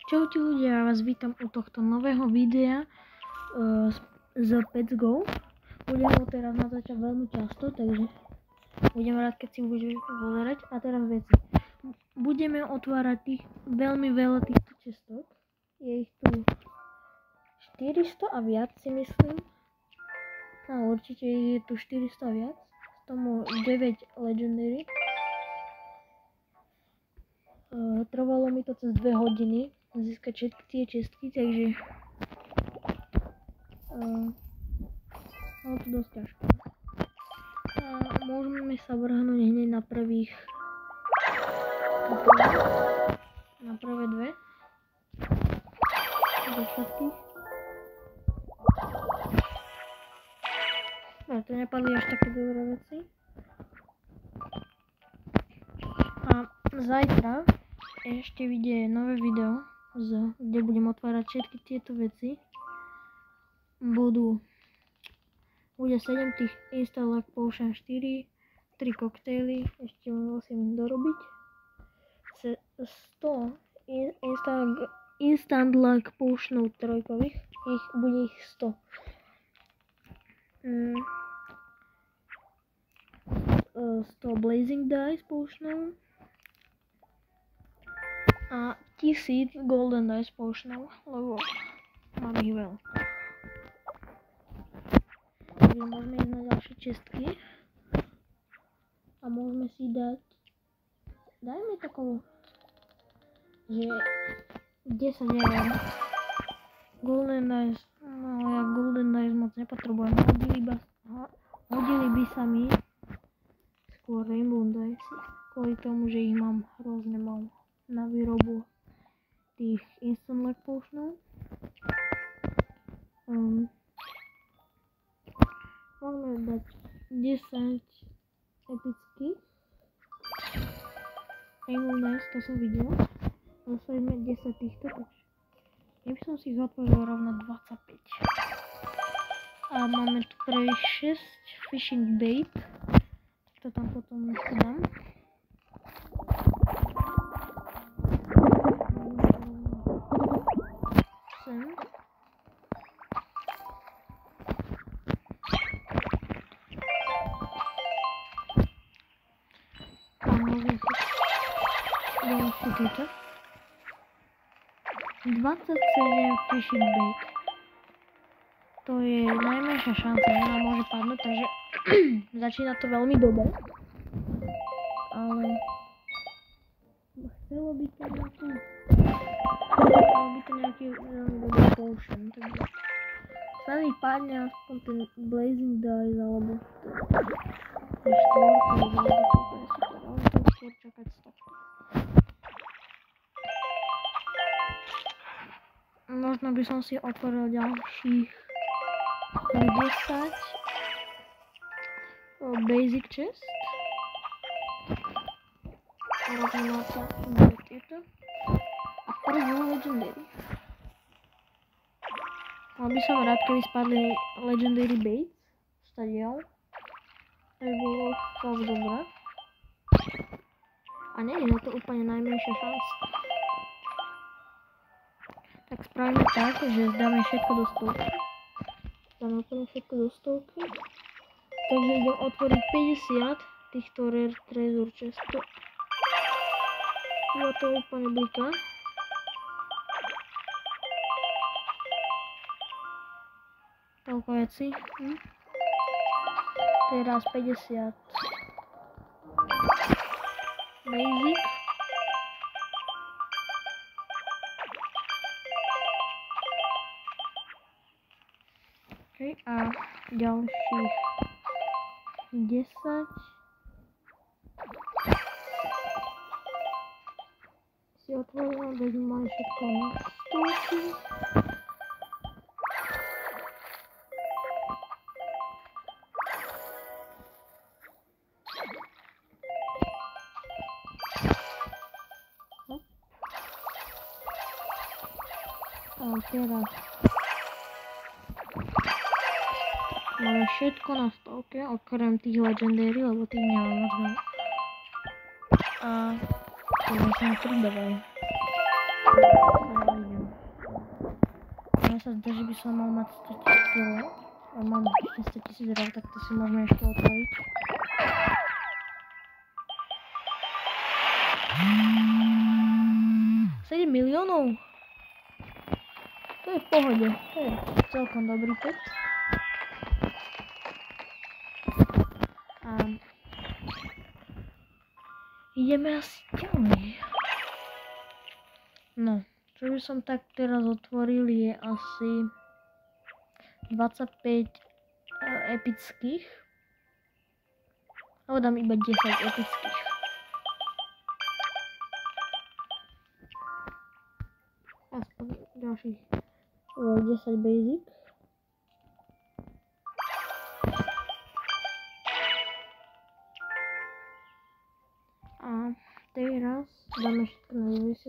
Čaute ľudia, ja vás vítam u tohto nového videa z Pets Go. Budem ho teraz natáčať veľmi často, takže budem rád, keď si budeš pozerať. A teraz veci. Budeme otvárať veľmi veľa týchto čestok. Je ich tu 400 a viac, si myslím. No určite je tu 400 a viac. Z tomu 9 Legendary. Trvalo mi to cez 2 hodiny získať všetky tie čestky, takže bolo to dosť ťažké. A môžeme sa vrhnúť hneď na prvé dve. Do všetkých. No, to nepadli až také dobré veci. A zajtra ešte vyjde nové video, kde budem otvárať všetky tieto veci. Bude 7 tých Instant Luck Potion 4, 3 koktejly, ešte musím dorobiť. 100 Instant Luck Potionov trojkových, bude ich 100. 100 Blazing Dice Potionov a 1000 Golden Dice Potionov, lebo mám ich veľa. Takže môžeme ísť na ďalšie čestky a môžeme si dať, dajme takovú, že 10 eur. Golden Dice, no ja Golden Dice moc nepotrebujem, hodili by sa mi skôr Rainbow Dice, kvôli tomu, že ich mám hrozne málo na výrobu tých Instant Luck Potionov. Môžeme dať 10 epických Rainbow Dice, to som videl. Dostaneme 10 týchto, takže ja by som si ich otvoril rovno 25. A máme tu prvých 6 Fishing Bait, to tam potom ešte dám. Tieto 27 Fishing Bait. To je najmenšia šanca, že nám môže padnúť, takže začína to veľmi dobre. Ale chcelo by to nejaký veľmi dobrý potion, takže sa mi padne aspoň ten Blazing Dice alebo ten štvorky, ale to skôr čakať z toho. Možno by som si otvoril ďalších 10 Basic Chest. Robím na to tieto. A prvú Legendary. Mal by som rád, keby spadli Legendary Baits. Stadiel. To by bolo fakt dobré. A nie je to úplne najmenšia šanca. Tak spravíme tak, že dáme všetko do stovky. Dáme úplne všetko do stovky. Takže idem otvoriť 50 týchto Rare Treasure Chestov. Bolo to úplne blíka. Toľko veci. Teraz 50 Basic. A ďalších 10 si otvorím, aby sme mali všetko na stolky. A teraz máme všetko na stovke, okrem tých Legendary, lebo tých nemám moc veľa. A to sa mi pridávajú. mne sa zdá, že by som mal mať 100 000 kg. A mám ešte 100 000 rov, tak to si môžeme ešte otvoriť. $7 miliónov? To je v pohode, to je celkom dobrý pet. A ideme asi ďalej. No, čo by som tak teraz otvoril je asi 25 epických. Alebo dám iba 10 epických. Aspoň ďalších 10 basic. A teraz dáme všetko na 90.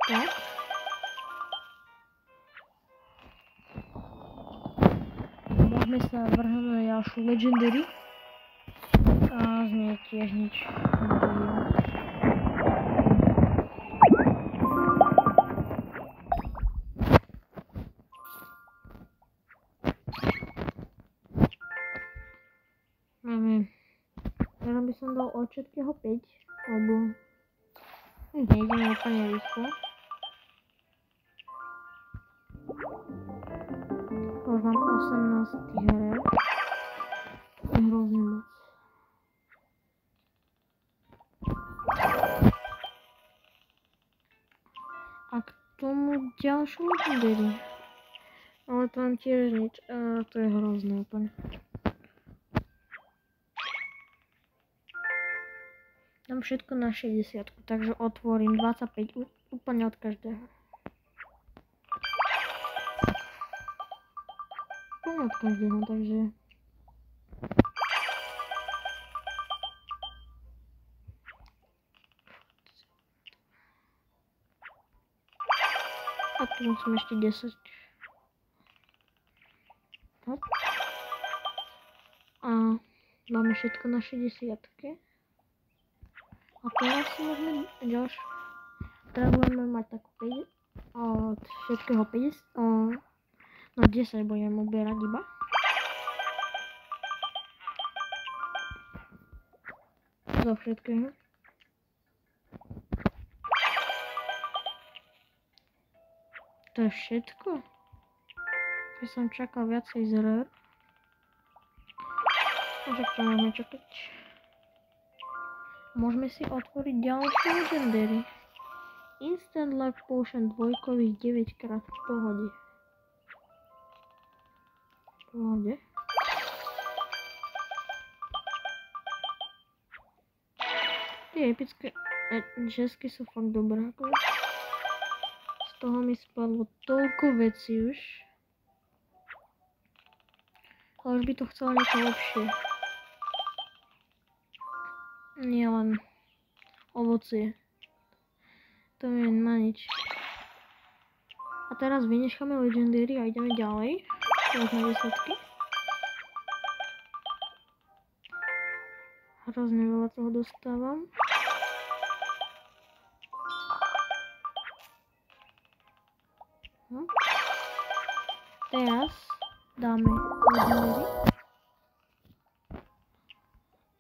Tak. Môžeme sa vrhnúť na ďalšiu legendary. A z nej tiež nič nebude. Máme. Teraz by som dal od všetkého 5, lebo nejdeme úplne rýchlo. Už mám 18 hier. To je hrozne moc. A k tomu ďalšiu legendary. Ale tam tiež nič. To je hrozné úplne. Dám všetko na 60, takže otvorím 25 úplne od každého. Úplne od každého, takže... A tu musím ešte 10. Hop. A máme všetko na 60. A teraz si môžeme ďalšie. Teraz budeme mať takú 5. Od všetkého 50. No 10 budeme uberať iba. Zo všetkého. To je všetko? Ja som čakal viacej z rare. Takže to môžeme čakať. Môžeme si otvoriť ďalšie legendary. Instant Life Potion dvojkových 9 krát v pohode. V pohode. Tie epické žesky sú fakt dobré. Z toho mi spadlo toľko vecí už. Ale už by to chcelo niečo lepšie. Nie len ovocie. To je na nič. A teraz vynecháme legendary a ideme ďalej. Teraz na 10. Hrozne veľa toho dostávam. No. Teraz dáme legendary.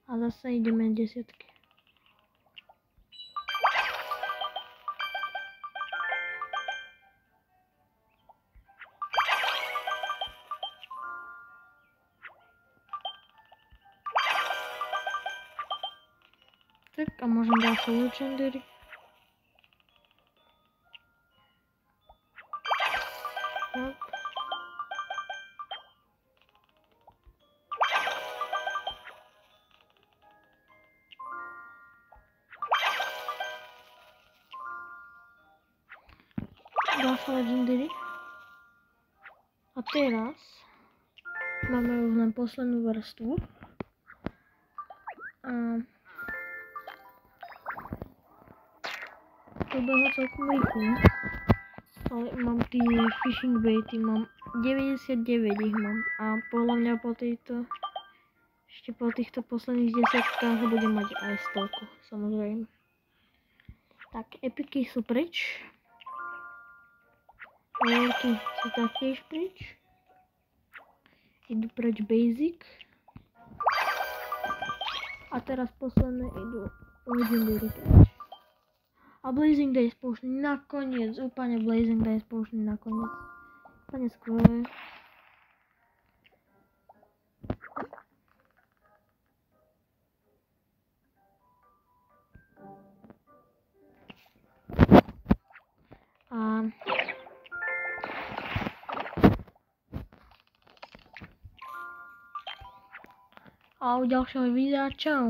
A zase ideme 10. Tak a môžem ďalšie legendary. Tak. Ďalšie legendary. A teraz máme už len poslednú vrstvu. A to bylo celkom rýchlo. Ale mám tí fishing baity, mám 99 ich mám. A podľa mňa po tejto Ešte po týchto posledných 10 budem mať aj 100, samozrejme. Tak, epiky sú preč. Rarky sú taktiež preč. Idú preč basic. A teraz posledné idú legendary preč. A Blazing Days poušný nakoniec, úplne Blazing Days poušný nakoniec. Úplne skvelé. A u ďalšieho videa, čau.